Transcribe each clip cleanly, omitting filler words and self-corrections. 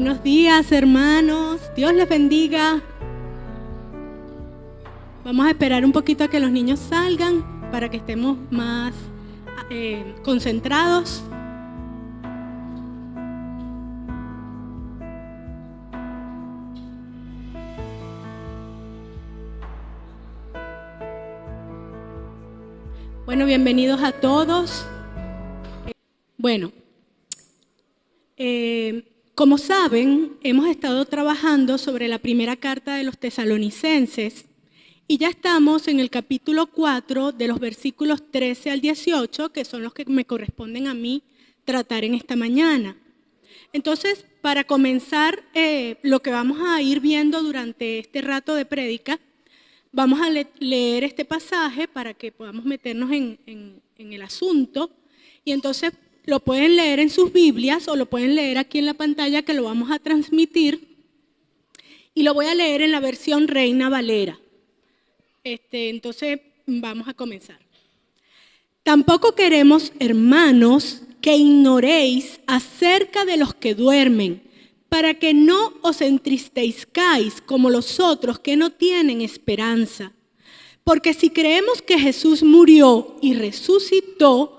Buenos días, hermanos. Dios les bendiga. Vamos a esperar un poquito a que los niños salgan para que estemos más concentrados. Bueno, bienvenidos a todos. Como saben, hemos estado trabajando sobre la primera carta de los tesalonicenses y ya estamos en el capítulo 4 de los versículos 13 al 18, que son los que me corresponden a mí tratar en esta mañana. Entonces, para comenzar lo que vamos a ir viendo durante este rato de prédica, vamos a leer este pasaje para que podamos meternos en el asunto. Y entonces lo pueden leer en sus Biblias o lo pueden leer aquí en la pantalla que lo vamos a transmitir. Y lo voy a leer en la versión Reina Valera. Entonces vamos a comenzar. Tampoco queremos, hermanos, que ignoréis acerca de los que duermen, para que no os entristezcáis como los otros que no tienen esperanza. Porque si creemos que Jesús murió y resucitó,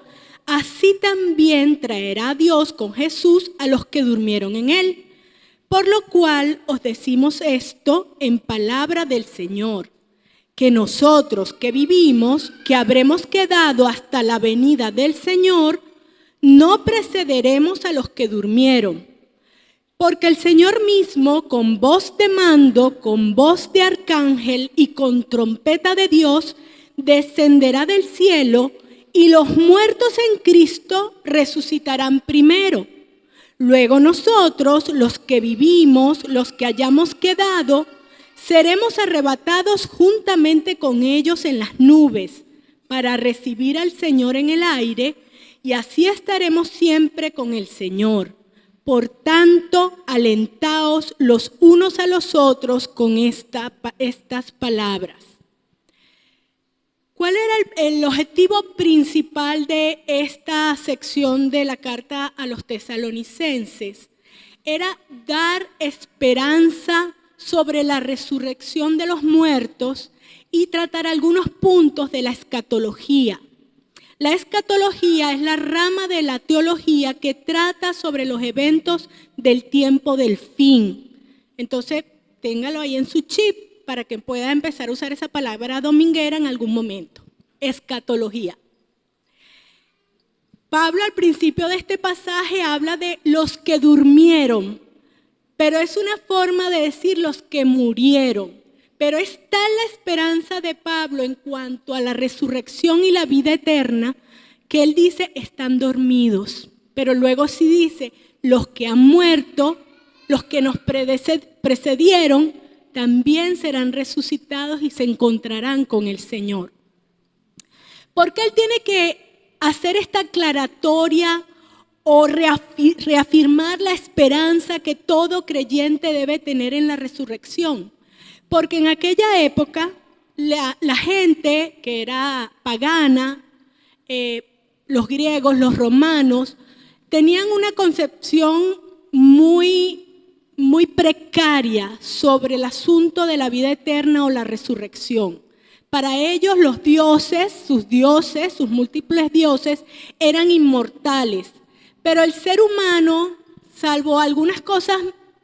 así también traerá Dios con Jesús a los que durmieron en él. Por lo cual os decimos esto en palabra del Señor, que nosotros que vivimos, que habremos quedado hasta la venida del Señor, no precederemos a los que durmieron. Porque el Señor mismo, con voz de mando, con voz de arcángel y con trompeta de Dios, descenderá del cielo, y los muertos en Cristo resucitarán primero. Luego nosotros, los que vivimos, los que hayamos quedado, seremos arrebatados juntamente con ellos en las nubes para recibir al Señor en el aire, y así estaremos siempre con el Señor. Por tanto, alentaos los unos a los otros con estas palabras. ¿Cuál era el objetivo principal de esta sección de la carta a los tesalonicenses? Era dar esperanza sobre la resurrección de los muertos y tratar algunos puntos de la escatología. La escatología es la rama de la teología que trata sobre los eventos del tiempo del fin. Entonces, téngalo ahí en su chip para que pueda empezar a usar esa palabra dominguera en algún momento. Escatología. Pablo al principio de este pasaje habla de los que durmieron, pero es una forma de decir los que murieron. Pero es tal la esperanza de Pablo en cuanto a la resurrección y la vida eterna que él dice están dormidos. Pero luego sí dice los que han muerto, los que nos precedieron, también serán resucitados y se encontrarán con el Señor. ¿Por qué él tiene que hacer esta aclaratoria o reafirmar la esperanza que todo creyente debe tener en la resurrección? Porque en aquella época la gente que era pagana, los griegos, los romanos, tenían una concepción muy precaria sobre el asunto de la vida eterna o la resurrección. Para ellos los dioses, sus múltiples dioses, eran inmortales. Pero el ser humano, salvo algunas cosas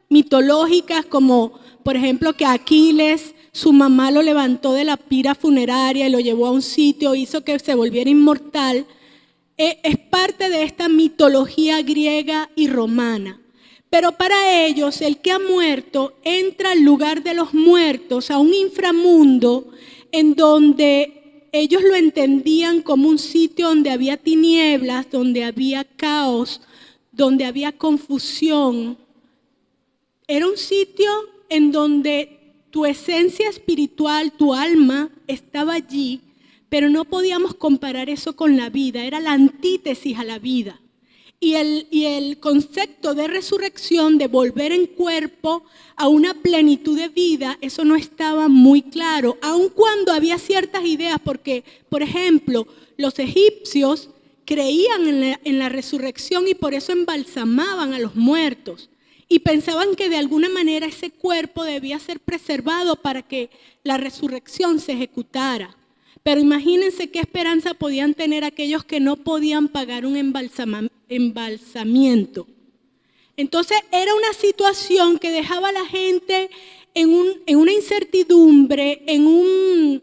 mitológicas como por ejemplo que Aquiles, su mamá lo levantó de la pira funeraria y lo llevó a un sitio, hizo que se volviera inmortal, es parte de esta mitología griega y romana. Pero para ellos, el que ha muerto entra al lugar de los muertos, a un inframundo en donde ellos lo entendían como un sitio donde había tinieblas, donde había caos, donde había confusión. Era un sitio en donde tu esencia espiritual, tu alma, estaba allí, pero no podíamos comparar eso con la vida, era la antítesis a la vida. Y el concepto de resurrección, de volver en cuerpo a una plenitud de vida, eso no estaba muy claro, aun cuando había ciertas ideas, porque, por ejemplo, los egipcios creían en la resurrección y por eso embalsamaban a los muertos. y pensaban que de alguna manera ese cuerpo debía ser preservado para que la resurrección se ejecutara. Pero imagínense qué esperanza podían tener aquellos que no podían pagar un embalsamiento. Entonces era una situación que dejaba a la gente en una incertidumbre, en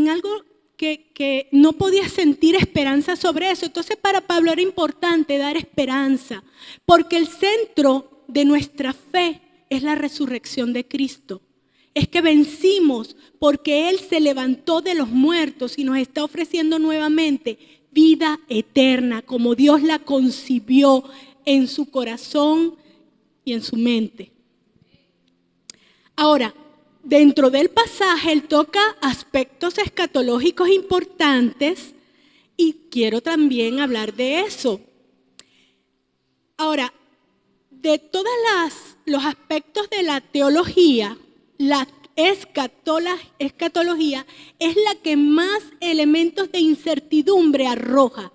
algo que no podía sentir esperanza sobre eso. Entonces para Pablo era importante dar esperanza, porque el centro de nuestra fe es la resurrección de Cristo. Es que vencimos porque Él se levantó de los muertos y nos está ofreciendo nuevamente vida eterna, como Dios la concibió en su corazón y en su mente. Ahora, dentro del pasaje, Él toca aspectos escatológicos importantes y quiero también hablar de eso. Ahora, de todos los aspectos de la teología, la escatología es la que más elementos de incertidumbre arroja.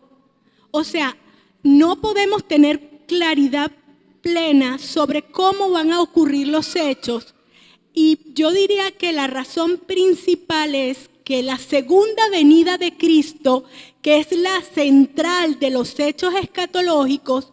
O sea, no podemos tener claridad plena sobre cómo van a ocurrir los hechos. Y yo diría que la razón principal es que la segunda venida de Cristo, que es la central de los hechos escatológicos,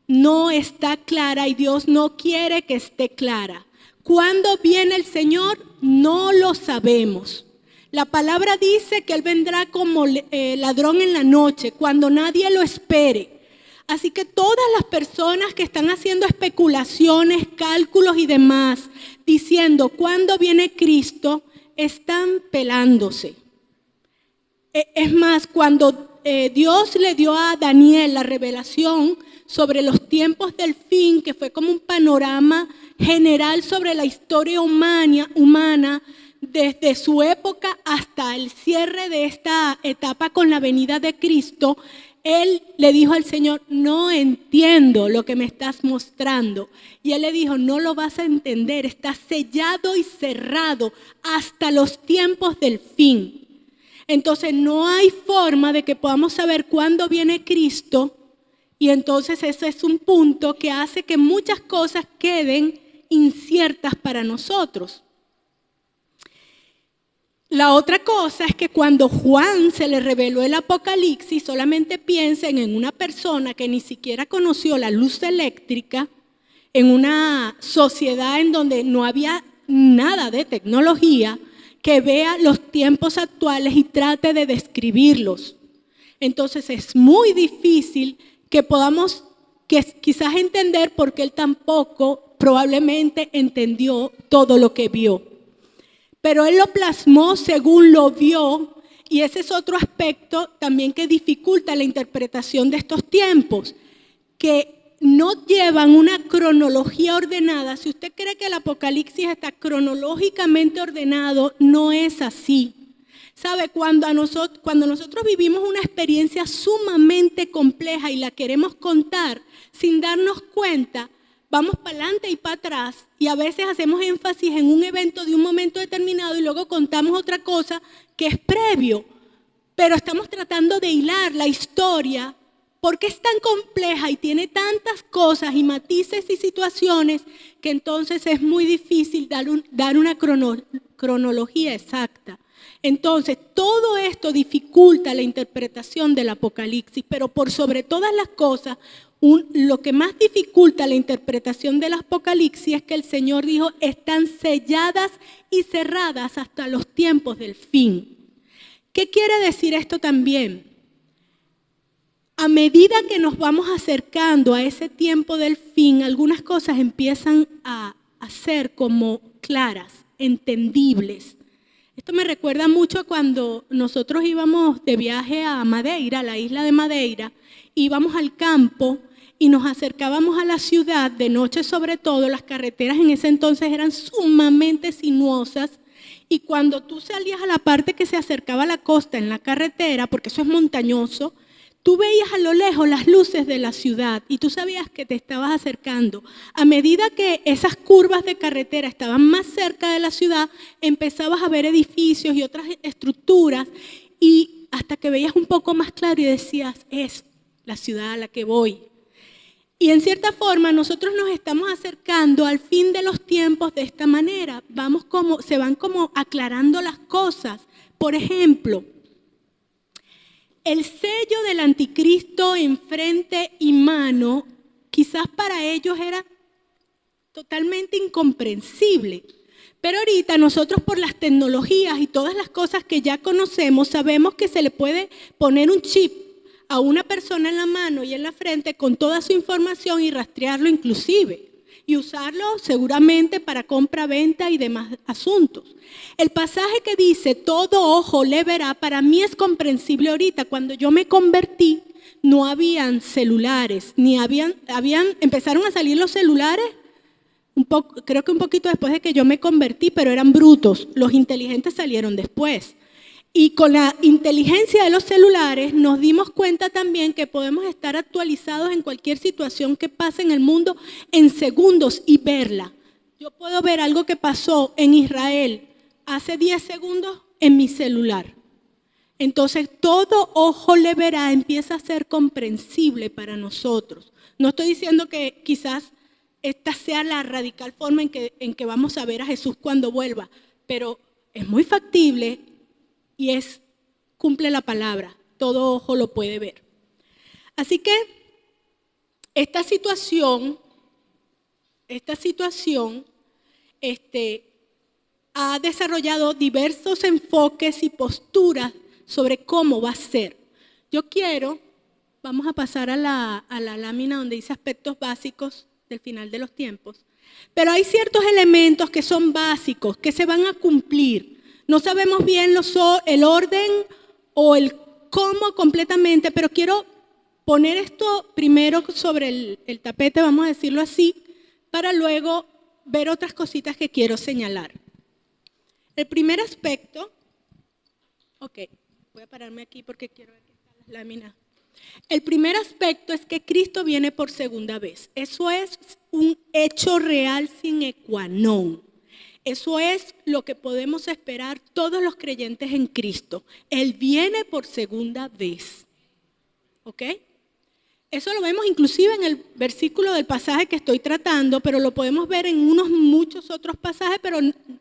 no está clara y Dios no quiere que esté clara. ¿Cuándo viene el Señor? No lo sabemos. La palabra dice que Él vendrá como ladrón en la noche, cuando nadie lo espere. Así que todas las personas que están haciendo especulaciones, cálculos y demás, diciendo ¿cuándo viene Cristo?, están pelándose. Es más, cuando Dios le dio a Daniel la revelación sobre los tiempos del fin, que fue como un panorama general sobre la historia humana desde su época hasta el cierre de esta etapa con la venida de Cristo, él le dijo al Señor, no entiendo lo que me estás mostrando. Y él le dijo, no lo vas a entender, está sellado y cerrado hasta los tiempos del fin. Entonces no hay forma de que podamos saber cuándo viene Cristo. Y entonces ese es un punto que hace que muchas cosas queden inciertas para nosotros. La otra cosa es que cuando Juan se le reveló el Apocalipsis, solamente piensen en una persona que ni siquiera conoció la luz eléctrica, en una sociedad en donde no había nada de tecnología, que vea los tiempos actuales y trate de describirlos. Entonces es muy difícil que podamos quizás entender porque él tampoco probablemente entendió todo lo que vio. Pero él lo plasmó según lo vio y ese es otro aspecto también que dificulta la interpretación de estos tiempos, que no llevan una cronología ordenada. Si usted cree que el Apocalipsis está cronológicamente ordenado, no es así. ¿Sabe? Cuando nosotros vivimos una experiencia sumamente compleja y la queremos contar sin darnos cuenta, vamos para adelante y para atrás y a veces hacemos énfasis en un evento de un momento determinado y luego contamos otra cosa que es previo. Pero estamos tratando de hilar la historia porque es tan compleja y tiene tantas cosas y matices y situaciones que entonces es muy difícil dar una cronología exacta. Entonces, todo esto dificulta la interpretación del Apocalipsis, pero por sobre todas las cosas, lo que más dificulta la interpretación del Apocalipsis es que el Señor dijo, están selladas y cerradas hasta los tiempos del fin. ¿Qué quiere decir esto también? A medida que nos vamos acercando a ese tiempo del fin, algunas cosas empiezan a ser como claras, entendibles. Esto me recuerda mucho a cuando nosotros íbamos de viaje a Madeira, a la isla de Madeira, íbamos al campo y nos acercábamos a la ciudad, de noche sobre todo, las carreteras en ese entonces eran sumamente sinuosas y cuando tú salías a la parte que se acercaba a la costa en la carretera, porque eso es montañoso, tú veías a lo lejos las luces de la ciudad y tú sabías que te estabas acercando. A medida que esas curvas de carretera estaban más cerca de la ciudad, empezabas a ver edificios y otras estructuras y hasta que veías un poco más claro y decías, es la ciudad a la que voy. Y en cierta forma nosotros nos estamos acercando al fin de los tiempos de esta manera. Se van como aclarando las cosas. Por ejemplo, el sello del anticristo en frente y mano, quizás para ellos era totalmente incomprensible. Pero ahorita nosotros por las tecnologías y todas las cosas que ya conocemos, sabemos que se le puede poner un chip a una persona en la mano y en la frente con toda su información y rastrearlo inclusive. Y usarlo seguramente para compra, venta y demás asuntos. El pasaje que dice, todo ojo le verá, para mí es comprensible ahorita. Cuando yo me convertí, no habían celulares, empezaron a salir los celulares, creo que un poquito después de que yo me convertí, pero eran brutos. Los inteligentes salieron después. Y con la inteligencia de los celulares nos dimos cuenta también que podemos estar actualizados en cualquier situación que pase en el mundo en segundos y verla. Yo puedo ver algo que pasó en Israel hace 10 segundos en mi celular. Entonces, todo ojo le verá, empieza a ser comprensible para nosotros. No estoy diciendo que quizás esta sea la radical forma en que vamos a ver a Jesús cuando vuelva, pero es muy factible y cumple la palabra. Todo ojo lo puede ver. Así que esta situación ha desarrollado diversos enfoques y posturas sobre cómo va a ser. Vamos a pasar a la lámina donde dice aspectos básicos del final de los tiempos. Pero hay ciertos elementos que son básicos, que se van a cumplir. No sabemos bien el orden o el cómo completamente, pero quiero poner esto primero sobre el tapete, vamos a decirlo así, para luego ver otras cositas que quiero señalar. El primer aspecto, voy a pararme aquí porque quiero ver que están las láminas. El primer aspecto es que Cristo viene por segunda vez. Eso es un hecho real sine qua non. Eso es lo que podemos esperar todos los creyentes en Cristo. Él viene por segunda vez. ¿Ok? Eso lo vemos inclusive en el versículo del pasaje que estoy tratando, pero lo podemos ver en muchos otros pasajes, pero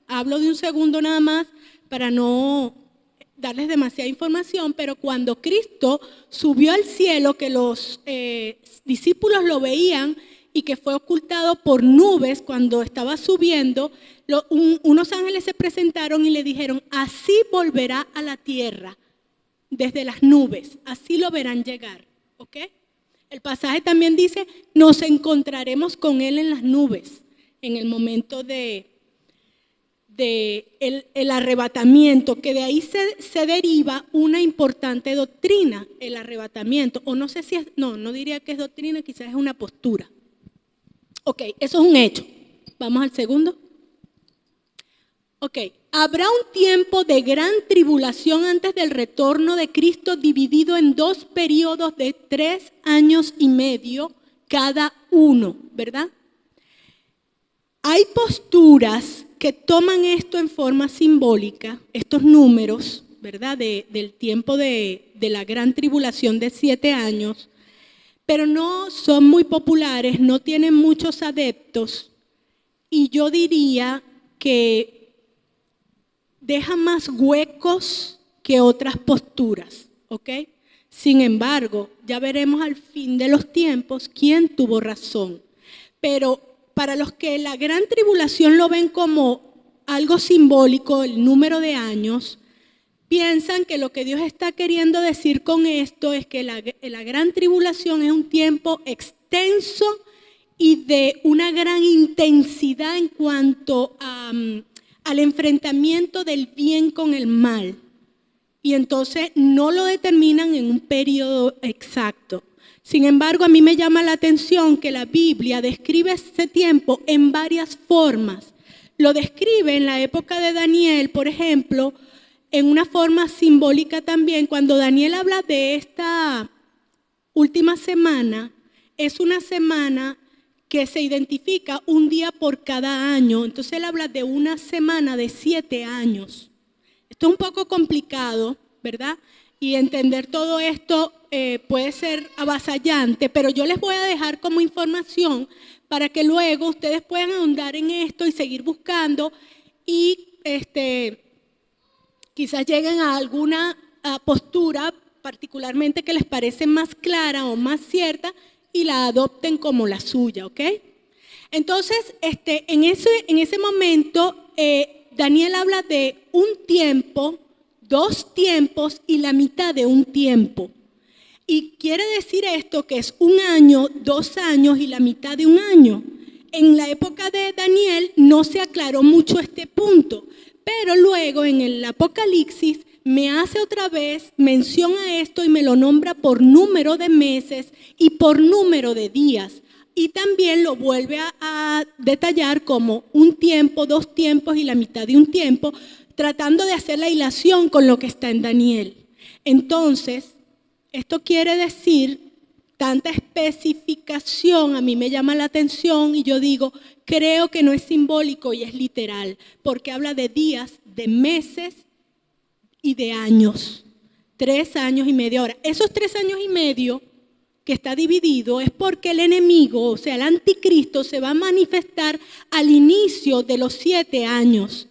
hablo de un segundo nada más para no darles demasiada información. Pero cuando Cristo subió al cielo, que los discípulos lo veían y que fue ocultado por nubes cuando estaba subiendo, unos ángeles se presentaron y le dijeron, así volverá a la tierra desde las nubes, así lo verán llegar. ¿Ok? El pasaje también dice, nos encontraremos con Él en las nubes, en el momento el arrebatamiento, que de ahí se deriva una importante doctrina, el arrebatamiento. O no sé si no diría que es doctrina, quizás es una postura. Ok, eso es un hecho. Vamos al segundo. Ok, habrá un tiempo de gran tribulación antes del retorno de Cristo, dividido en 2 periodos de 3 años y medio cada uno, ¿verdad? Hay posturas que toman esto en forma simbólica, estos números, ¿verdad? Del tiempo de la gran tribulación de 7 años, pero no son muy populares, no tienen muchos adeptos, y yo diría que deja más huecos que otras posturas, ¿ok? Sin embargo, ya veremos al fin de los tiempos quién tuvo razón. Pero para los que la gran tribulación lo ven como algo simbólico, el número de años, piensan que lo que Dios está queriendo decir con esto es que la gran tribulación es un tiempo extenso y de una gran intensidad en cuanto al enfrentamiento del bien con el mal. Y entonces no lo determinan en un periodo exacto. Sin embargo, a mí me llama la atención que la Biblia describe ese tiempo en varias formas. Lo describe en la época de Daniel, por ejemplo, en una forma simbólica también. Cuando Daniel habla de esta última semana, es una semana que se identifica un día por cada año. Entonces él habla de una semana de 7 años. Esto es un poco complicado, ¿verdad? y entender todo esto puede ser avasallante, pero yo les voy a dejar como información para que luego ustedes puedan ahondar en esto y seguir buscando y quizás lleguen a alguna postura particularmente que les parece más clara o más cierta y la adopten como la suya, ¿ok? Entonces, en ese momento, Daniel habla de un tiempo, 2 tiempos y la mitad de un tiempo. Y quiere decir esto que es 1 año, 2 años y la mitad de 1 año. En la época de Daniel no se aclaró mucho este punto, pero luego en el Apocalipsis me hace otra vez mención a esto y me lo nombra por número de meses y por número de días. Y también lo vuelve a detallar como 1 tiempo, 2 tiempos y la mitad de 1 tiempo, tratando de hacer la hilación con lo que está en Daniel. Entonces, esto quiere decir, tanta especificación a mí me llama la atención y yo digo, creo que no es simbólico y es literal, porque habla de días, de meses y de años. 3 años y medio. Ahora, esos 3 años y medio que está dividido es porque el enemigo, o sea, el anticristo, se va a manifestar al inicio de los 7 años.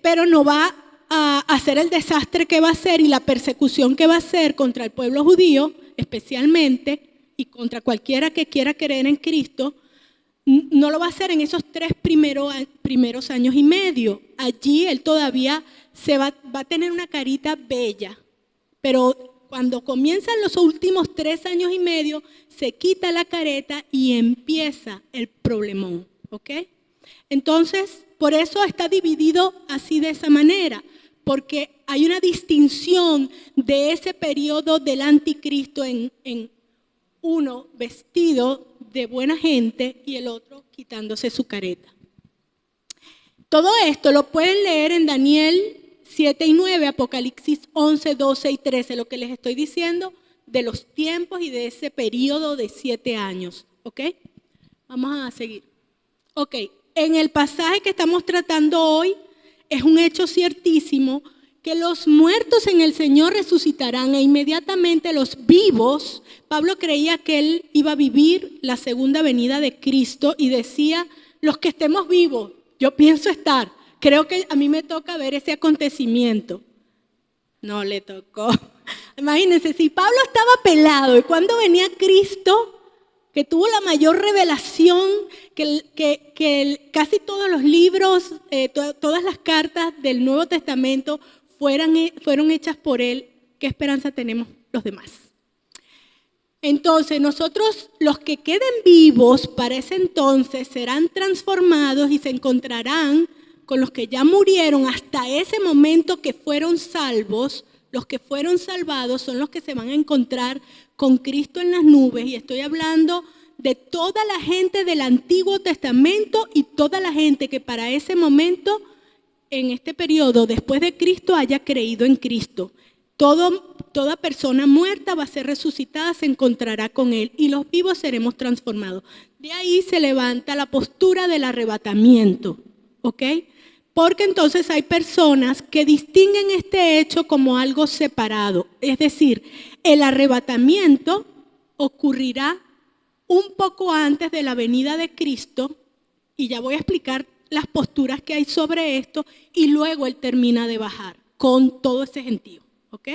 Pero no va a hacer el desastre que va a hacer y la persecución que va a hacer contra el pueblo judío, especialmente, y contra cualquiera que quiera creer en Cristo, no lo va a hacer en esos 3 primeros años y medio. Allí él todavía va a tener una carita bella, pero cuando comienzan los últimos 3 años y medio, se quita la careta y empieza el problemón, ¿ok? Entonces, por eso está dividido así de esa manera, porque hay una distinción de ese periodo del anticristo en uno vestido de buena gente y el otro quitándose su careta. Todo esto lo pueden leer en Daniel 7 y 9, Apocalipsis 11, 12 y 13, lo que les estoy diciendo de los tiempos y de ese periodo de 7 años, ¿ok? Vamos a seguir. Ok, en el pasaje que estamos tratando hoy es un hecho ciertísimo que los muertos en el Señor resucitarán e inmediatamente los vivos. Pablo creía que él iba a vivir la segunda venida de Cristo y decía, los que estemos vivos, yo pienso estar. Creo que a mí me toca ver ese acontecimiento. No le tocó. Imagínense, si Pablo estaba pelado y cuando venía Cristo, que tuvo la mayor revelación, que casi todos los libros, todas las cartas del Nuevo Testamento fueron hechas por él, ¿qué esperanza tenemos los demás? Entonces nosotros, los que queden vivos para ese entonces, serán transformados y se encontrarán con los que ya murieron hasta ese momento que fueron salvos. Los que fueron salvados son los que se van a encontrar con Cristo en las nubes. Y estoy hablando de toda la gente del Antiguo Testamento y toda la gente que para ese momento, en este periodo después de Cristo, haya creído en Cristo. Toda persona muerta va a ser resucitada, se encontrará con Él y los vivos seremos transformados. De ahí se levanta la postura del arrebatamiento, ¿ok? Porque entonces hay personas que distinguen este hecho como algo separado. Es decir, el arrebatamiento ocurrirá un poco antes de la venida de Cristo, y ya voy a explicar las posturas que hay sobre esto, y luego Él termina de bajar con todo ese gentío, ¿ok?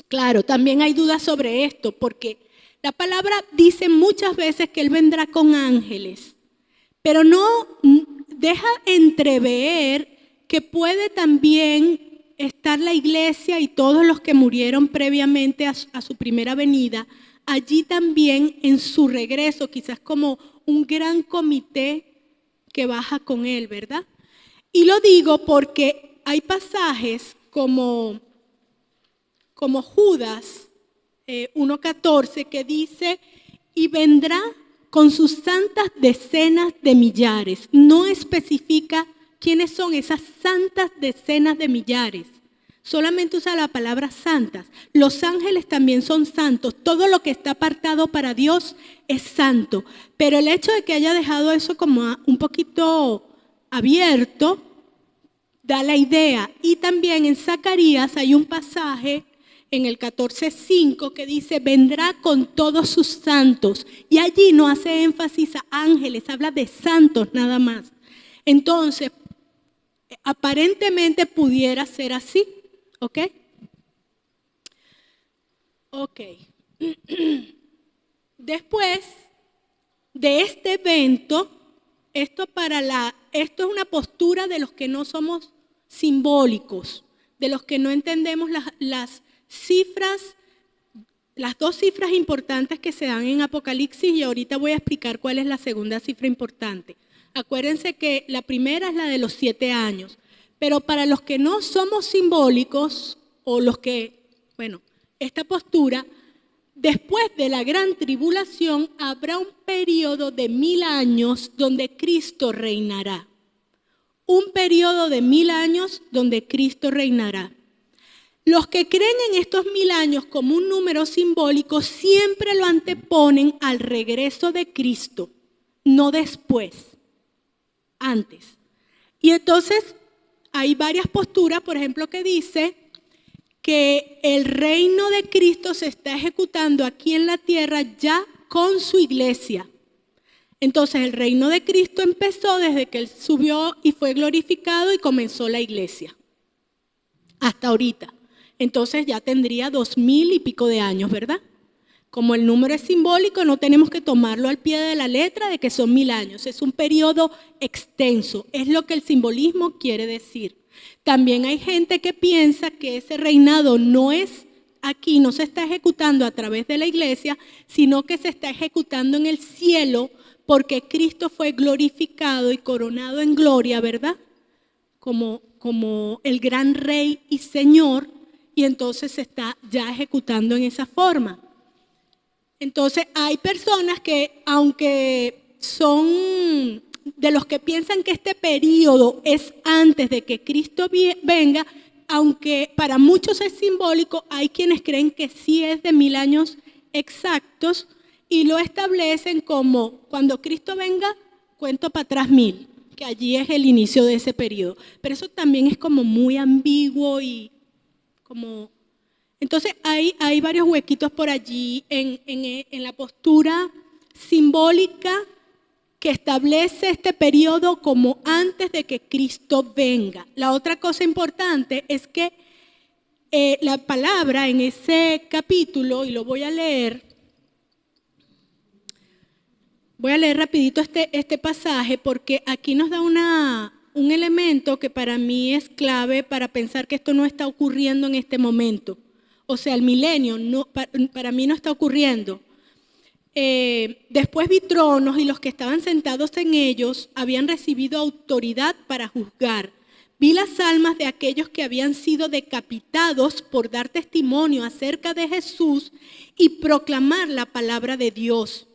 Claro, también hay dudas sobre esto, porque la palabra dice muchas veces que Él vendrá con ángeles, pero no deja entrever que puede también estar la iglesia y todos los que murieron previamente a su primera venida, allí también en su regreso, quizás como un gran comité que baja con Él, ¿verdad? Y lo digo porque hay pasajes como Judas 1:14 que dice, y vendrá con sus santas decenas de millares. No especifica quiénes son esas santas decenas de millares. Solamente usa la palabra santas. Los ángeles también son santos. Todo lo que está apartado para Dios es santo. Pero el hecho de que haya dejado eso como un poquito abierto, da la idea. Y también en Zacarías hay un pasaje en el 14:5 que dice, vendrá con todos sus santos. Y allí no hace énfasis a ángeles, habla de santos nada más. Entonces, aparentemente pudiera ser así, ¿ok? Ok. Después de este evento, esto es una postura de los que no somos simbólicos, de los que no entendemos las cifras, las dos cifras importantes que se dan en Apocalipsis, y ahorita voy a explicar cuál es la segunda cifra importante. Acuérdense que la primera es la de los 7 años, pero para los que no somos simbólicos, o los que, bueno, esta postura, después de la gran tribulación habrá un periodo de 1000 años donde Cristo reinará. Un periodo de 1000 años donde Cristo reinará. Los que creen en estos 1000 años como un número simbólico siempre lo anteponen al regreso de Cristo, no después, antes. Y entonces hay varias posturas, por ejemplo, que dice que el reino de Cristo se está ejecutando aquí en la tierra ya con su iglesia. Entonces el reino de Cristo empezó desde que Él subió y fue glorificado y comenzó la iglesia, hasta ahorita. Entonces ya tendría 2000 y pico de años, ¿verdad? Como el número es simbólico, no tenemos que tomarlo al pie de la letra de que son 1000 años. Es un periodo extenso, es lo que el simbolismo quiere decir. También hay gente que piensa que ese reinado no es aquí, no se está ejecutando a través de la iglesia, sino que se está ejecutando en el cielo porque Cristo fue glorificado y coronado en gloria, ¿verdad? Como el gran Rey y Señor, y entonces se está ya ejecutando en esa forma. Entonces hay personas que, aunque son de los que piensan que este periodo es antes de que Cristo venga, aunque para muchos es simbólico, hay quienes creen que sí es de 1000 años exactos y lo establecen como cuando Cristo venga, cuento para atrás 1000, que allí es el inicio de ese periodo. Pero eso también es como muy ambiguo y como... Entonces hay varios huequitos por allí en la postura simbólica que establece este periodo como antes de que Cristo venga. La otra cosa importante es que la palabra en ese capítulo, y lo voy a leer rapidito este pasaje porque aquí nos da un elemento que para mí es clave para pensar que esto no está ocurriendo en este momento. O sea, el milenio para mí no está ocurriendo. Después vi tronos y los que estaban sentados en ellos habían recibido autoridad para juzgar. Vi las almas de aquellos que habían sido decapitados por dar testimonio acerca de Jesús y proclamar la palabra de Dios.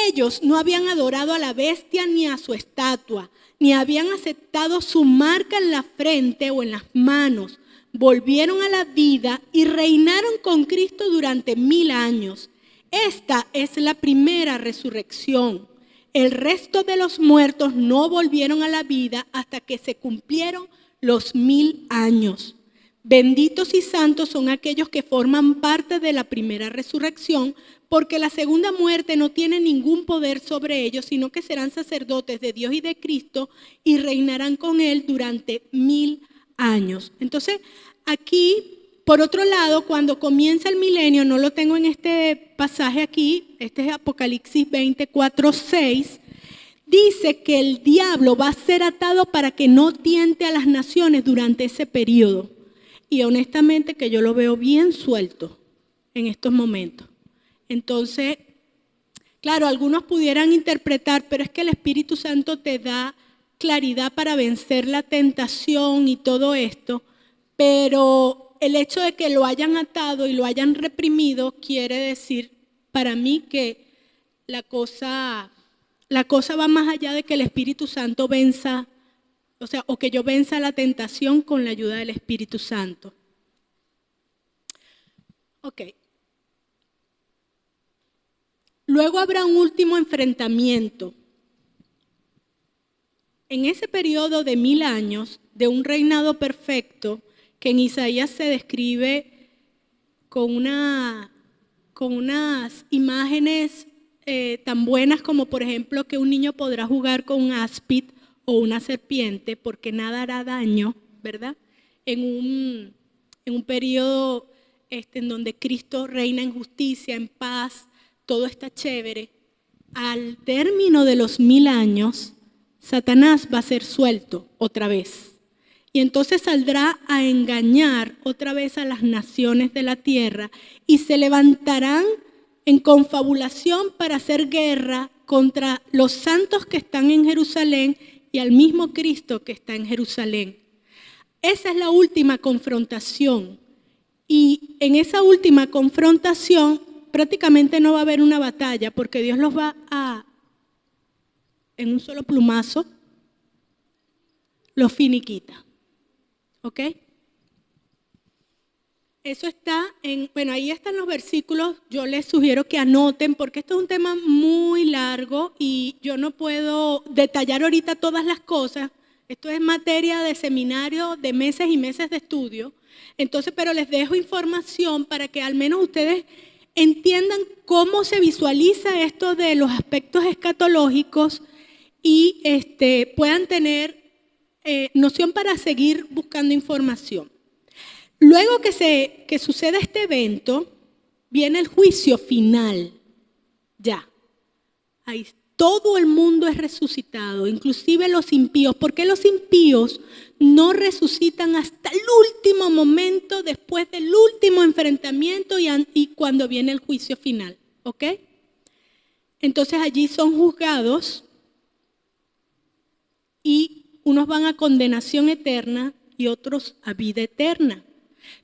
Ellos no habían adorado a la bestia ni a su estatua, ni habían aceptado su marca en la frente o en las manos. Volvieron a la vida y reinaron con Cristo durante 1000 años. Esta es la primera resurrección. El resto de los muertos no volvieron a la vida hasta que se cumplieron los 1000 años. Benditos y santos son aquellos que forman parte de la primera resurrección, porque la segunda muerte no tiene ningún poder sobre ellos, sino que serán sacerdotes de Dios y de Cristo y reinarán con Él durante 1000 años. Entonces, aquí, por otro lado, cuando comienza el milenio, no lo tengo en este pasaje aquí, este es Apocalipsis 24:6, dice que el diablo va a ser atado para que no tiente a las naciones durante ese periodo. Y honestamente que yo lo veo bien suelto en estos momentos. Entonces, claro, algunos pudieran interpretar, pero es que el Espíritu Santo te da claridad para vencer la tentación y todo esto, pero el hecho de que lo hayan atado y lo hayan reprimido quiere decir para mí que la cosa va más allá de que el Espíritu Santo venza, o que yo venza la tentación con la ayuda del Espíritu Santo. Ok. Luego habrá un último enfrentamiento. En ese periodo de 1000 años de un reinado perfecto que en Isaías se describe con unas imágenes tan buenas como, por ejemplo, que un niño podrá jugar con un áspid o una serpiente porque nada hará daño, ¿verdad? En un periodo en donde Cristo reina en justicia, en paz, todo está chévere. Al término de los 1000 años, Satanás va a ser suelto otra vez. Y entonces saldrá a engañar otra vez a las naciones de la tierra y se levantarán en confabulación para hacer guerra contra los santos que están en Jerusalén y al mismo Cristo que está en Jerusalén. Esa es la última confrontación. Y en esa última confrontación prácticamente no va a haber una batalla porque Dios los va a, en un solo plumazo, los finiquita. ¿Ok? Eso está ahí están los versículos. Yo les sugiero que anoten porque esto es un tema muy largo y yo no puedo detallar ahorita todas las cosas. Esto es materia de seminario de meses y meses de estudio. Entonces, pero les dejo información para que al menos ustedes entiendan cómo se visualiza esto de los aspectos escatológicos y puedan tener noción para seguir buscando información. Luego que suceda este evento, viene el juicio final. Ya. Ahí todo el mundo es resucitado, inclusive los impíos. ¿Por qué los impíos no resucitan hasta el último momento, después del último enfrentamiento y cuando viene el juicio final? ¿Ok? Entonces allí son juzgados y unos van a condenación eterna y otros a vida eterna.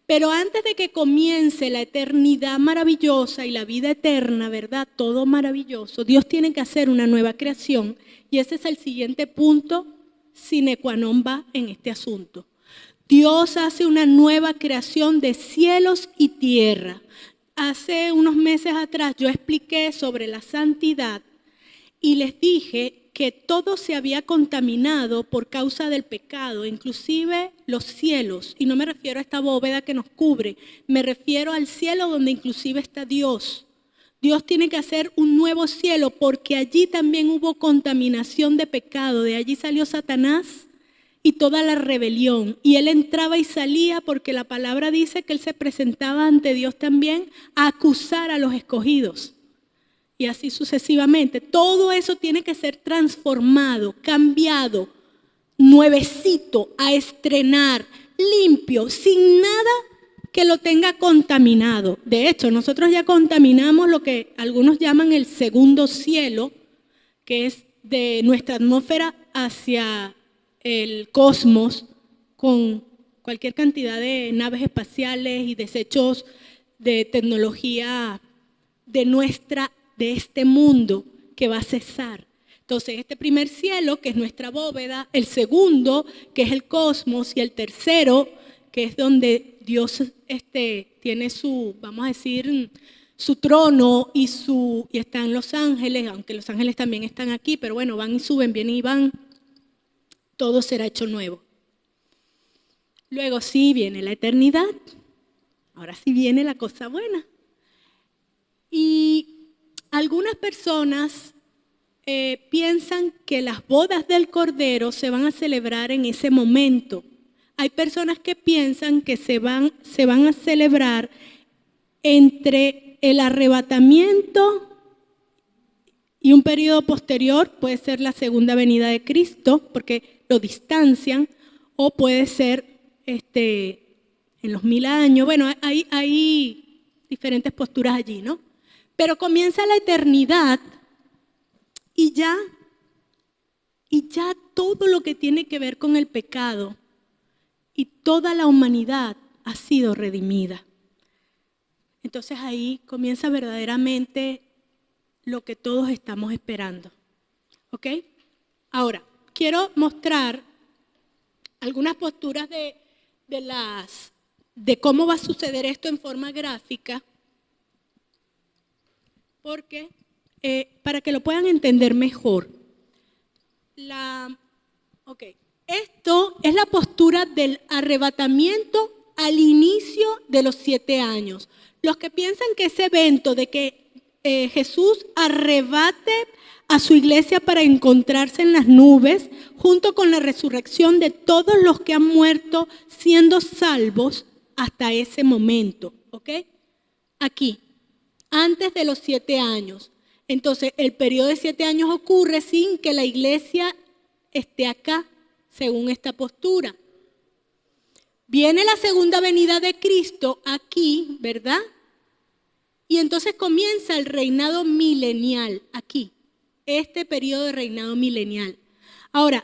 Pero antes de que comience la eternidad maravillosa y la vida eterna, ¿verdad? Todo maravilloso, Dios tiene que hacer una nueva creación y ese es el siguiente punto sine qua non va en este asunto. Dios hace una nueva creación de cielos y tierra. Hace unos meses atrás yo expliqué sobre la santidad y les dije que todo se había contaminado por causa del pecado, inclusive los cielos. Y no me refiero a esta bóveda que nos cubre, me refiero al cielo donde inclusive está Dios. Dios tiene que hacer un nuevo cielo porque allí también hubo contaminación de pecado. De allí salió Satanás y toda la rebelión. Y él entraba y salía porque la palabra dice que él se presentaba ante Dios también a acusar a los escogidos. Y así sucesivamente. Todo eso tiene que ser transformado, cambiado, nuevecito, a estrenar, limpio, sin nada que lo tenga contaminado. De hecho, nosotros ya contaminamos lo que algunos llaman el segundo cielo, que es de nuestra atmósfera hacia el cosmos, con cualquier cantidad de naves espaciales y desechos de tecnología de este mundo que va a cesar. Entonces, este primer cielo, que es nuestra bóveda, el segundo, que es el cosmos, y el tercero, que es donde Dios tiene su, vamos a decir, su trono y están los ángeles, aunque los ángeles también están aquí, pero bueno, van y suben, vienen y van, todo será hecho nuevo. Luego sí viene la eternidad, ahora sí viene la cosa buena. Y algunas personas piensan que las bodas del Cordero se van a celebrar en ese momento. Hay personas que piensan que se van a celebrar entre el arrebatamiento y un periodo posterior, puede ser la segunda venida de Cristo, porque lo distancian, o puede ser en los 1000 años. Bueno, hay diferentes posturas allí, ¿no? Pero comienza la eternidad y ya todo lo que tiene que ver con el pecado y toda la humanidad ha sido redimida. Entonces ahí comienza verdaderamente lo que todos estamos esperando. ¿Ok? Ahora, quiero mostrar algunas posturas de cómo va a suceder esto en forma gráfica, porque para que lo puedan entender mejor. Esto es la postura del arrebatamiento al inicio de los 7 años. Los que piensan que ese evento de que Jesús arrebate a su iglesia para encontrarse en las nubes, junto con la resurrección de todos los que han muerto siendo salvos hasta ese momento, ¿ok? Aquí, antes de los 7 años. Entonces, el periodo de 7 años ocurre sin que la iglesia esté acá, según esta postura. Viene la segunda venida de Cristo aquí, ¿verdad? Y entonces comienza el reinado milenial aquí, este periodo de reinado milenial. Ahora,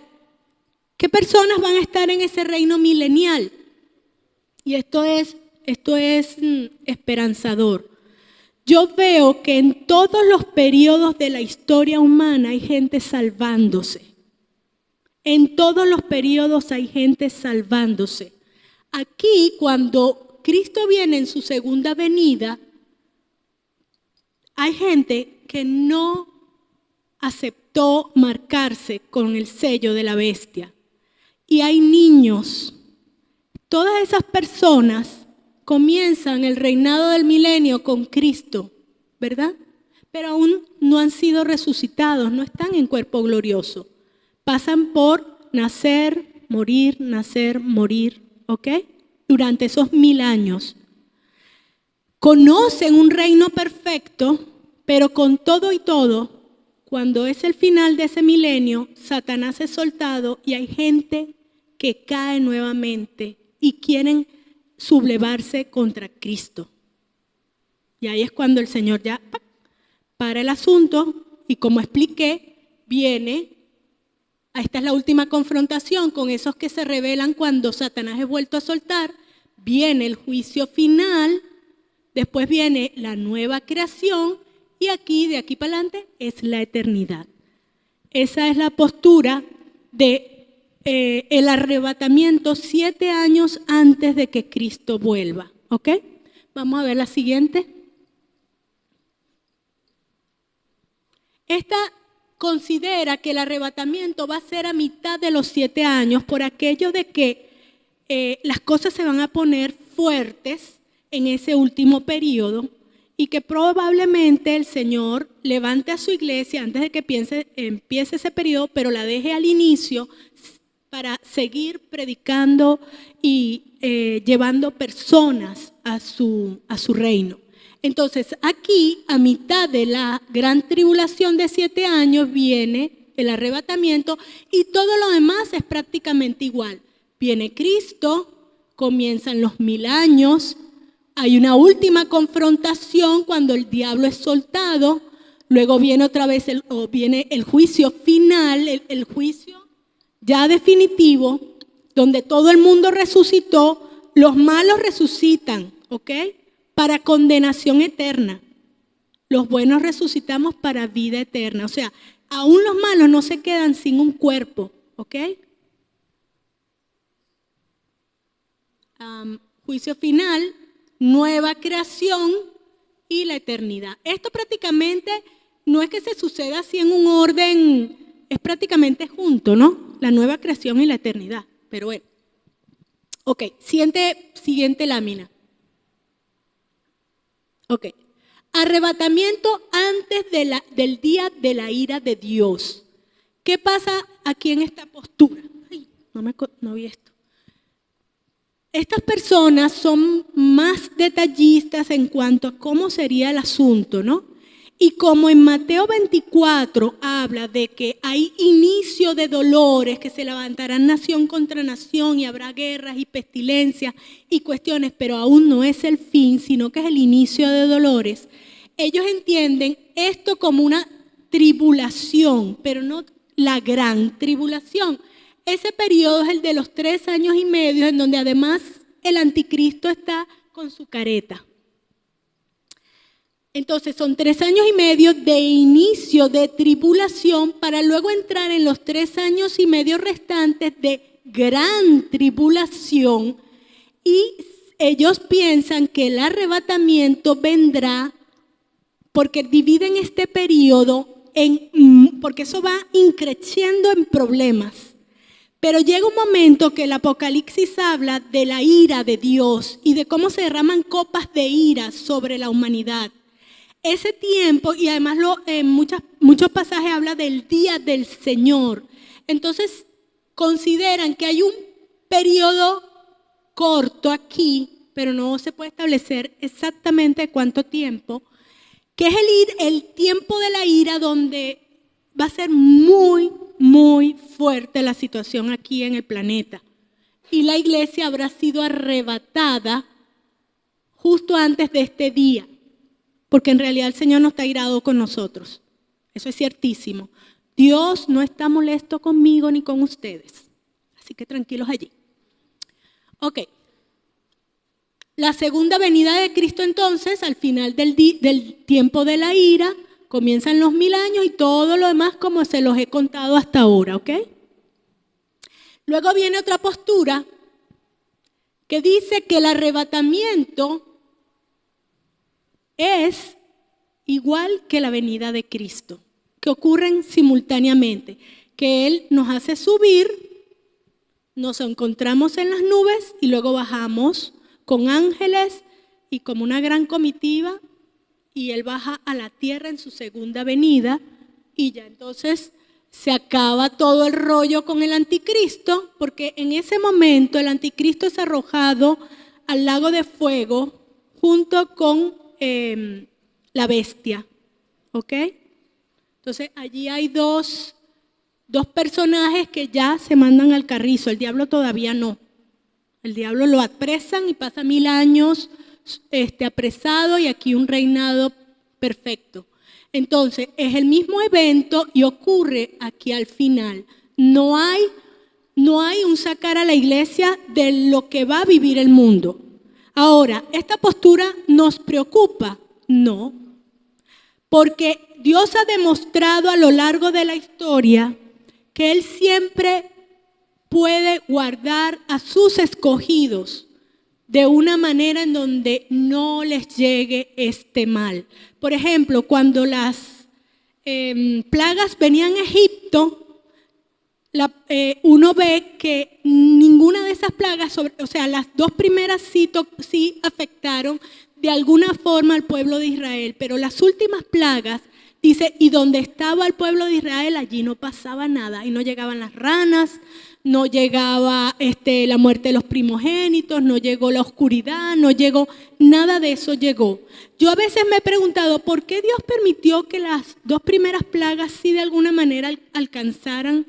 ¿qué personas van a estar en ese reino milenial? Y esto es esperanzador. Yo veo que en todos los periodos de la historia humana hay gente salvándose. En todos los periodos hay gente salvándose. Aquí, cuando Cristo viene en su segunda venida, hay gente que no aceptó marcarse con el sello de la bestia. Y hay niños. Todas esas personas comienzan el reinado del milenio con Cristo, ¿verdad? Pero aún no han sido resucitados, no están en cuerpo glorioso. Pasan por nacer, morir, ¿ok? Durante esos 1000 años. Conocen un reino perfecto, pero con todo y todo, cuando es el final de ese milenio, Satanás es soltado y hay gente que cae nuevamente y quieren sublevarse contra Cristo. Y ahí es cuando el Señor ya para el asunto y, como expliqué, viene. Esta es la última confrontación con esos que se rebelan cuando Satanás es vuelto a soltar. Viene el juicio final, después viene la nueva creación y aquí, de aquí para adelante, es la eternidad. Esa es la postura de el arrebatamiento 7 años antes de que Cristo vuelva. ¿Ok? Vamos a ver la siguiente. Esta considera que el arrebatamiento va a ser a mitad de los 7 años por aquello de que las cosas se van a poner fuertes en ese último periodo y que probablemente el Señor levante a su iglesia antes de que empiece ese periodo, pero la deje al inicio para seguir predicando y llevando personas a su reino. Entonces, aquí, a mitad de la gran tribulación de 7 años, viene el arrebatamiento y todo lo demás es prácticamente igual. Viene Cristo, comienzan los 1000 años, hay una última confrontación cuando el diablo es soltado, luego viene otra vez viene el juicio final, el juicio ya definitivo, donde todo el mundo resucitó, los malos resucitan, ¿ok? Para condenación eterna. Los buenos resucitamos para vida eterna. O sea, aún los malos no se quedan sin un cuerpo, ¿ok? Juicio final, nueva creación y la eternidad. Esto prácticamente no es que se suceda así en un orden, es prácticamente junto, ¿no? La nueva creación y la eternidad. Pero bueno. Ok, siguiente lámina. Ok. Arrebatamiento antes del día de la ira de Dios. ¿Qué pasa aquí en esta postura? Ay, no vi esto. Estas personas son más detallistas en cuanto a cómo sería el asunto, ¿no? Y como en Mateo 24 habla de que hay inicio de dolores, que se levantarán nación contra nación y habrá guerras y pestilencias y cuestiones, pero aún no es el fin, sino que es el inicio de dolores. Ellos entienden esto como una tribulación, pero no la gran tribulación. Ese periodo es el de los 3 años y medio, en donde además el anticristo está con su careta. Entonces son 3 años y medio de inicio de tribulación para luego entrar en los 3 años y medio restantes de gran tribulación, y ellos piensan que el arrebatamiento vendrá porque dividen este periodo porque eso va increciendo en problemas. Pero llega un momento que el Apocalipsis habla de la ira de Dios y de cómo se derraman copas de ira sobre la humanidad. Ese tiempo, y además en muchos pasajes habla del día del Señor. Entonces consideran que hay un periodo corto aquí, pero no se puede establecer exactamente cuánto tiempo, que es el tiempo de la ira donde va a ser muy, muy fuerte la situación aquí en el planeta. Y la iglesia habrá sido arrebatada justo antes de este día, porque en realidad el Señor no está irado con nosotros. Eso es ciertísimo. Dios no está molesto conmigo ni con ustedes. Así que tranquilos allí. Ok. La segunda venida de Cristo entonces, al final del tiempo de la ira, comienzan los 1000 años y todo lo demás como se los he contado hasta ahora, ¿ok? Luego viene otra postura que dice que el arrebatamiento es igual que la venida de Cristo, que ocurren simultáneamente, que Él nos hace subir, nos encontramos en las nubes y luego bajamos con ángeles y como una gran comitiva, y Él baja a la tierra en su segunda venida, y ya entonces se acaba todo el rollo con el anticristo, porque en ese momento el anticristo es arrojado al lago de fuego junto con la bestia, ¿ok? Entonces allí hay dos personajes que ya se mandan al carrizo, el diablo todavía no. El diablo lo apresan y pasa 1000 años apresado y aquí un reinado perfecto. Entonces, es el mismo evento y ocurre aquí al final. No hay un sacar a la iglesia de lo que va a vivir el mundo. Ahora, ¿esta postura nos preocupa? No. Porque Dios ha demostrado a lo largo de la historia que Él siempre puede guardar a sus escogidos de una manera en donde no les llegue este mal. Por ejemplo, cuando las plagas venían a Egipto, uno ve que ninguna de esas plagas, o sea, las dos primeras sí afectaron de alguna forma al pueblo de Israel, pero las últimas plagas, dice, y donde estaba el pueblo de Israel, allí no pasaba nada, y no llegaban las ranas, no llegaba la muerte de los primogénitos, no llegó la oscuridad, no llegó, nada de eso llegó. Yo a veces me he preguntado, ¿por qué Dios permitió que las dos primeras plagas sí de alguna manera alcanzaran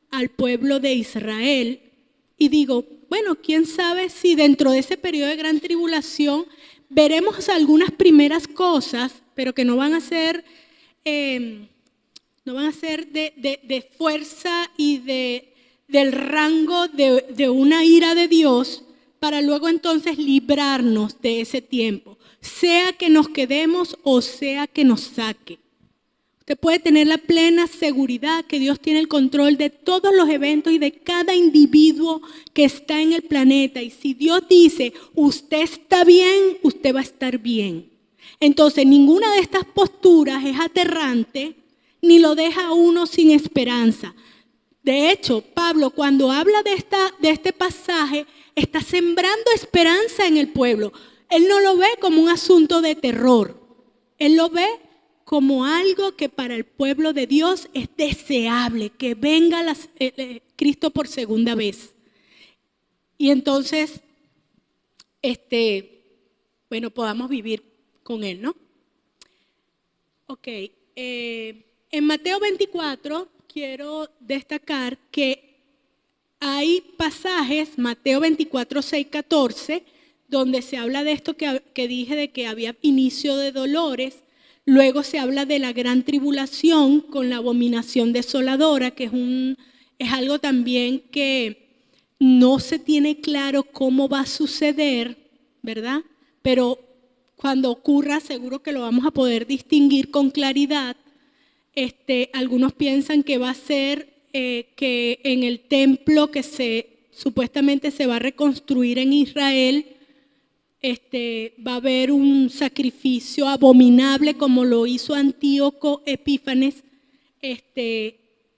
al pueblo de Israel? Y digo, bueno, quién sabe si dentro de ese periodo de gran tribulación veremos algunas primeras cosas, pero que no van a ser de fuerza y del rango de una ira de Dios, para luego entonces librarnos de ese tiempo, sea que nos quedemos o sea que nos saque. Usted puede tener la plena seguridad que Dios tiene el control de todos los eventos y de cada individuo que está en el planeta. Y si Dios dice, usted está bien, usted va a estar bien. Entonces, ninguna de estas posturas es aterrante ni lo deja a uno sin esperanza. De hecho, Pablo, cuando habla de este pasaje, está sembrando esperanza en el pueblo. Él no lo ve como un asunto de terror. Él lo ve como algo que para el pueblo de Dios es deseable, que venga Cristo por segunda vez. Y entonces, podamos vivir con Él, ¿no? Ok. En Mateo 24 quiero destacar que hay pasajes, Mateo 24, 6, 14, donde se habla de esto que dije de que había inicio de dolores. Luego se habla de la gran tribulación con la abominación desoladora, que es algo también que no se tiene claro cómo va a suceder, ¿verdad? Pero cuando ocurra seguro que lo vamos a poder distinguir con claridad. Algunos piensan que va a ser que en el templo que supuestamente se va a reconstruir en Israel, va a haber un sacrificio abominable como lo hizo Antíoco Epífanes,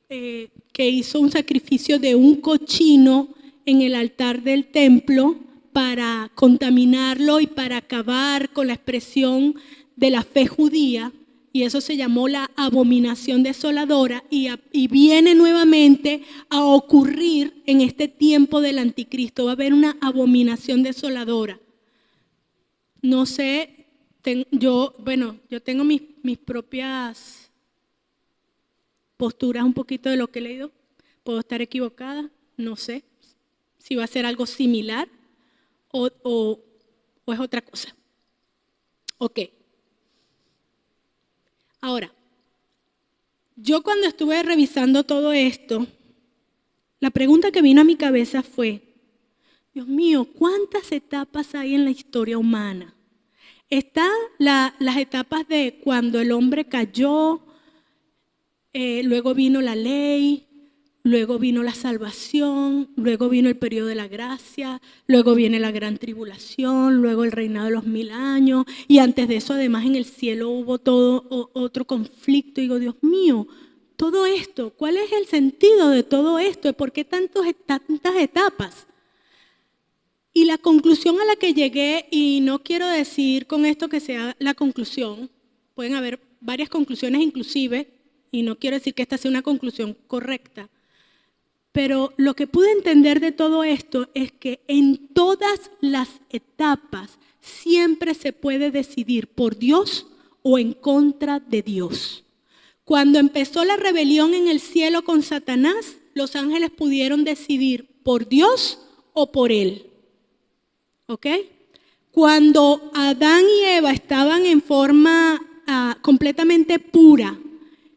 que hizo un sacrificio de un cochino en el altar del templo para contaminarlo y para acabar con la expresión de la fe judía, y eso se llamó la abominación desoladora, y viene nuevamente a ocurrir en este tiempo del anticristo. Va a haber una abominación desoladora. No sé, yo tengo mis propias posturas un poquito de lo que he leído. Puedo estar equivocada, no sé si va a ser algo similar o es otra cosa. Ok. Ahora, yo cuando estuve revisando todo esto, la pregunta que vino a mi cabeza fue, Dios mío, ¿cuántas etapas hay en la historia humana? Están las etapas de cuando el hombre cayó, luego vino la ley, luego vino la salvación, luego vino el periodo de la gracia, luego viene la gran tribulación, luego el reinado de los 1000 años, y antes de eso además en el cielo hubo todo otro conflicto. Y digo, Dios mío, todo esto, ¿cuál es el sentido de todo esto? ¿Por qué tantas etapas? Y la conclusión a la que llegué, y no quiero decir con esto que sea la conclusión, pueden haber varias conclusiones inclusive, y no quiero decir que esta sea una conclusión correcta, pero lo que pude entender de todo esto es que en todas las etapas siempre se puede decidir por Dios o en contra de Dios. Cuando empezó la rebelión en el cielo con Satanás, los ángeles pudieron decidir por Dios o por él. ¿Ok? Cuando Adán y Eva estaban en forma completamente pura,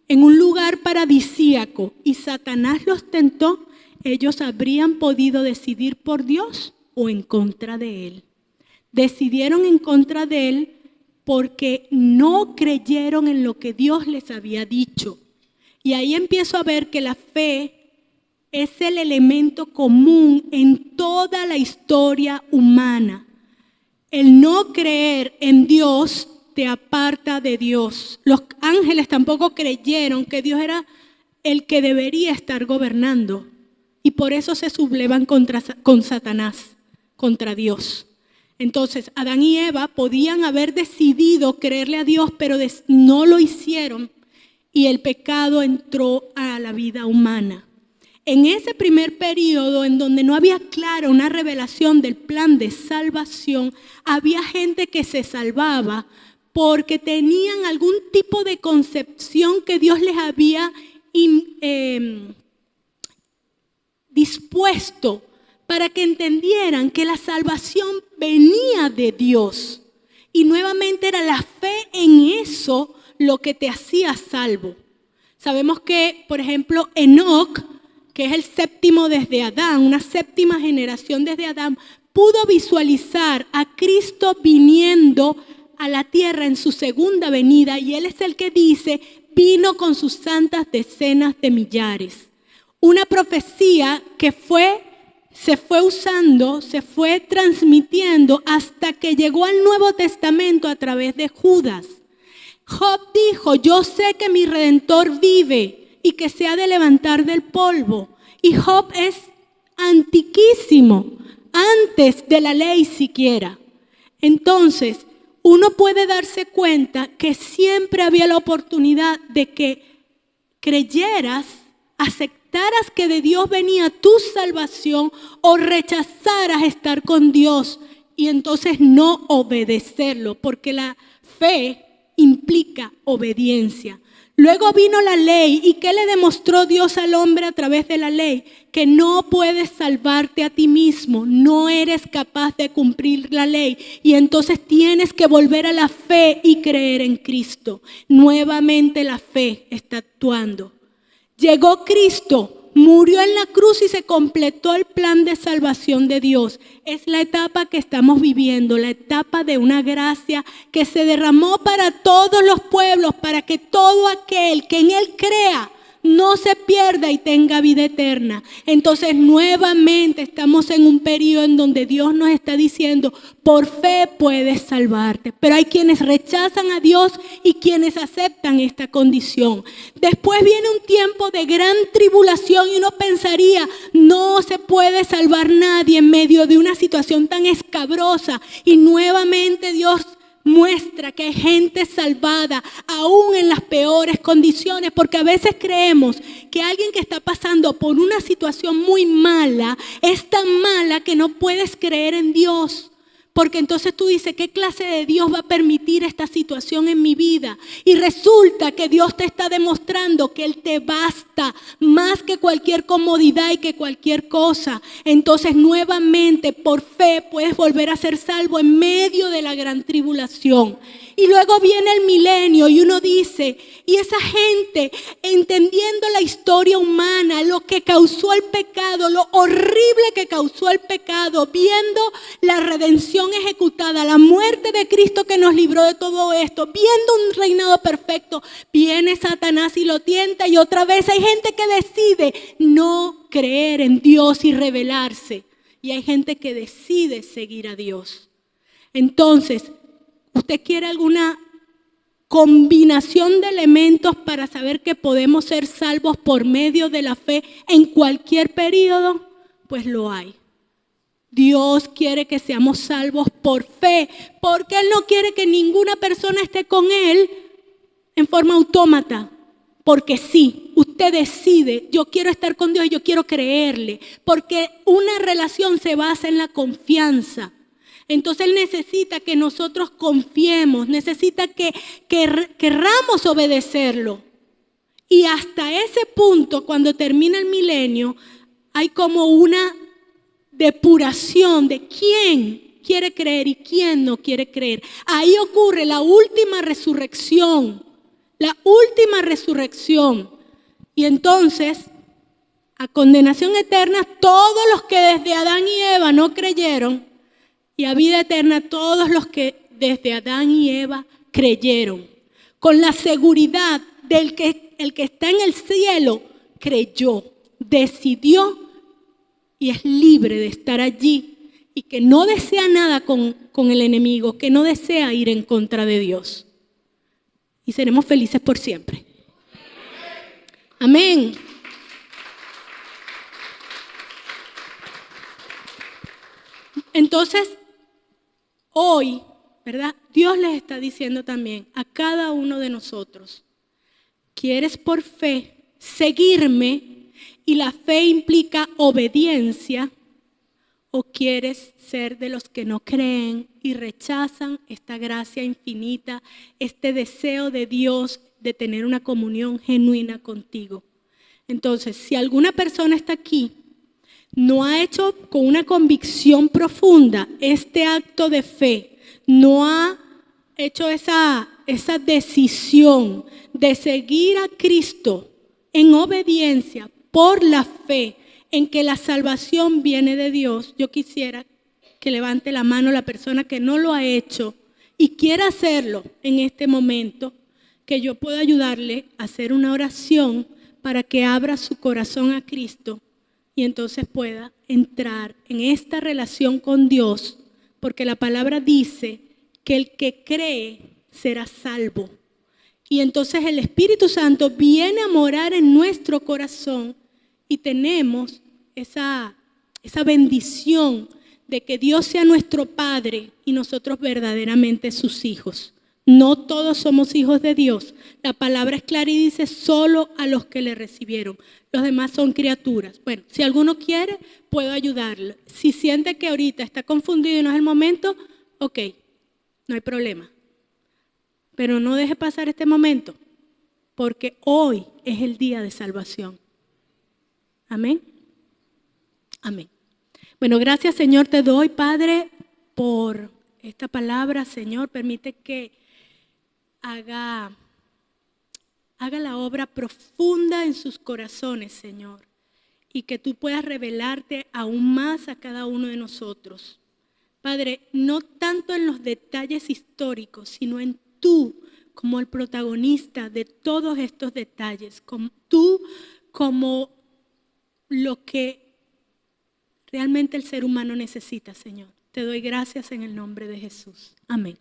en un lugar paradisíaco, y Satanás los tentó, ellos habrían podido decidir por Dios o en contra de él. Decidieron en contra de él porque no creyeron en lo que Dios les había dicho. Y ahí empiezo a ver que la fe es el elemento común en toda la historia humana. El no creer en Dios te aparta de Dios. Los ángeles tampoco creyeron que Dios era el que debería estar gobernando. Y por eso se sublevan con Satanás, contra Dios. Entonces, Adán y Eva podían haber decidido creerle a Dios, pero no lo hicieron. Y el pecado entró a la vida humana. En ese primer periodo, en donde no había clara una revelación del plan de salvación, había gente que se salvaba porque tenían algún tipo de concepción que Dios les había dispuesto para que entendieran que la salvación venía de Dios. Y nuevamente era la fe en eso lo que te hacía salvo. Sabemos que, por ejemplo, Enoc, que es el séptimo desde Adán, una séptima generación desde Adán, pudo visualizar a Cristo viniendo a la tierra en su segunda venida, y él es el que dice, vino con sus santas decenas de millares. Una profecía que se fue usando, se fue transmitiendo hasta que llegó al Nuevo Testamento a través de Judas. Job dijo, yo sé que mi Redentor vive y que se ha de levantar del polvo. Y Job es antiquísimo, antes de la ley siquiera. Entonces, uno puede darse cuenta que siempre había la oportunidad de que creyeras, aceptaras que de Dios venía tu salvación, o rechazaras estar con Dios y entonces no obedecerlo, porque la fe implica obediencia. Luego vino la ley, ¿y qué le demostró Dios al hombre a través de la ley? Que no puedes salvarte a ti mismo, no eres capaz de cumplir la ley, y entonces tienes que volver a la fe y creer en Cristo. Nuevamente la fe está actuando. Llegó Cristo, murió en la cruz y se completó el plan de salvación de Dios. Es la etapa que estamos viviendo, la etapa de una gracia que se derramó para todos los pueblos, para que todo aquel que en Él crea no se pierda y tenga vida eterna. Entonces nuevamente estamos en un periodo en donde Dios nos está diciendo, por fe puedes salvarte. Pero hay quienes rechazan a Dios y quienes aceptan esta condición. Después viene un tiempo de gran tribulación y uno pensaría, no se puede salvar nadie en medio de una situación tan escabrosa. Y nuevamente Dios muestra que hay gente salvada aún en las peores condiciones, porque a veces creemos que alguien que está pasando por una situación muy mala es tan mala que no puedes creer en Dios. Porque entonces tú dices, ¿qué clase de Dios va a permitir esta situación en mi vida? Y resulta que Dios te está demostrando que Él te basta más que cualquier comodidad y que cualquier cosa. Entonces nuevamente por fe puedes volver a ser salvo en medio de la gran tribulación. Y luego viene el milenio y uno dice, y esa gente entendiendo la historia humana, lo que causó el pecado, lo horrible que causó el pecado, viendo la redención ejecutada, la muerte de Cristo que nos libró de todo esto, viendo un reinado perfecto, viene Satanás y lo tienta y otra vez hay gente que decide no creer en Dios y rebelarse. Y hay gente que decide seguir a Dios. Entonces, ¿usted quiere alguna combinación de elementos para saber que podemos ser salvos por medio de la fe en cualquier periodo? Pues lo hay. Dios quiere que seamos salvos por fe, porque Él no quiere que ninguna persona esté con Él en forma autómata. Porque sí, usted decide, yo quiero estar con Dios y yo quiero creerle, porque una relación se basa en la confianza. Entonces Él necesita que nosotros confiemos, necesita que querramos obedecerlo. Y hasta ese punto, cuando termina el milenio, hay como una depuración de quién quiere creer y quién no quiere creer. Ahí ocurre la última resurrección, la última resurrección. Y entonces, a condenación eterna, todos los que desde Adán y Eva no creyeron, y a vida eterna todos los que desde Adán y Eva creyeron. Con la seguridad del que el que está en el cielo creyó, decidió y es libre de estar allí. Y que no desea nada con el enemigo, que no desea ir en contra de Dios. Y seremos felices por siempre. Amén. Entonces, hoy, ¿verdad? Dios les está diciendo también a cada uno de nosotros, ¿quieres por fe seguirme? Y la fe implica obediencia. ¿O quieres ser de los que no creen y rechazan esta gracia infinita, este deseo de Dios de tener una comunión genuina contigo? Entonces, si alguna persona está aquí, no ha hecho con una convicción profunda este acto de fe, no ha hecho esa decisión de seguir a Cristo en obediencia por la fe, en que la salvación viene de Dios, yo quisiera que levante la mano la persona que no lo ha hecho y quiera hacerlo en este momento, que yo pueda ayudarle a hacer una oración para que abra su corazón a Cristo y entonces pueda entrar en esta relación con Dios, porque la palabra dice que el que cree será salvo. Y entonces el Espíritu Santo viene a morar en nuestro corazón y tenemos esa bendición de que Dios sea nuestro Padre y nosotros verdaderamente sus hijos. No todos somos hijos de Dios. La palabra es clara y dice solo a los que le recibieron. Los demás son criaturas. Bueno, si alguno quiere, puedo ayudarle. Si siente que ahorita está confundido y no es el momento, ok, no hay problema. Pero no deje pasar este momento, porque hoy es el día de salvación. Amén. Amén. Bueno, gracias Señor te doy, Padre, por esta palabra. Señor, permite que haga la obra profunda en sus corazones, Señor, y que tú puedas revelarte aún más a cada uno de nosotros. Padre, no tanto en los detalles históricos, sino en tu como el protagonista de todos estos detalles, como tú como lo que realmente el ser humano necesita, Señor. Te doy gracias en el nombre de Jesús. Amén.